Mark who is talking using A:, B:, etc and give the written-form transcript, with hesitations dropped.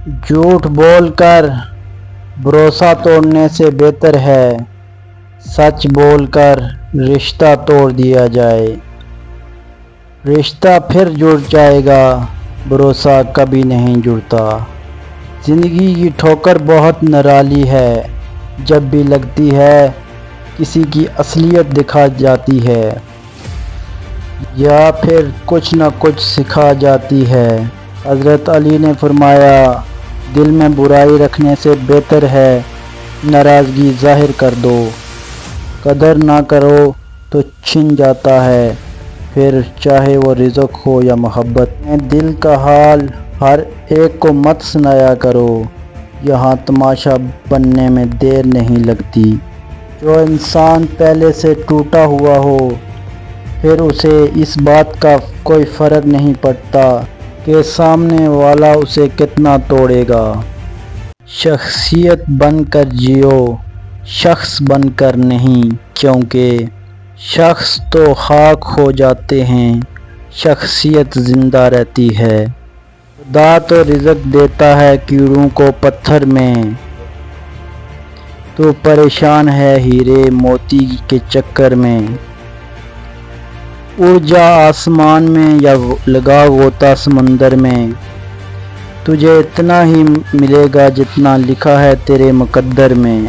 A: جھوٹ بول کر بھروسہ توڑنے سے بہتر ہے سچ بول کر رشتہ توڑ دیا جائے۔ رشتہ پھر جڑ جائے گا، بھروسہ کبھی نہیں جڑتا۔ زندگی کی ٹھوکر بہت نرالی ہے، جب بھی لگتی ہے کسی کی اصلیت دکھا جاتی ہے، یا پھر کچھ نہ کچھ سکھا جاتی ہے۔ حضرت علی نے فرمایا، دل میں برائی رکھنے سے بہتر ہے ناراضگی ظاہر کر دو۔ قدر نہ کرو تو چھن جاتا ہے، پھر چاہے وہ رزق ہو یا محبت۔ اپنے دل کا حال ہر ایک کو مت سنایا کرو، یہاں تماشا بننے میں دیر نہیں لگتی۔ جو انسان پہلے سے ٹوٹا ہوا ہو، پھر اسے اس بات کا کوئی فرق نہیں پڑتا کہ سامنے والا اسے کتنا توڑے گا۔ شخصیت بن کر جیو، شخص بن کر نہیں، کیونکہ شخص تو خاک ہو جاتے ہیں، شخصیت زندہ رہتی ہے۔ خدا تو رزق دیتا ہے کیڑوں کو پتھر میں، تو پریشان ہے ہیرے موتی کے چکر میں۔ اڑ جا آسمان میں یا لگا غوطہ سمندر میں، تجھے اتنا ہی ملے گا جتنا لکھا ہے تیرے مقدر میں۔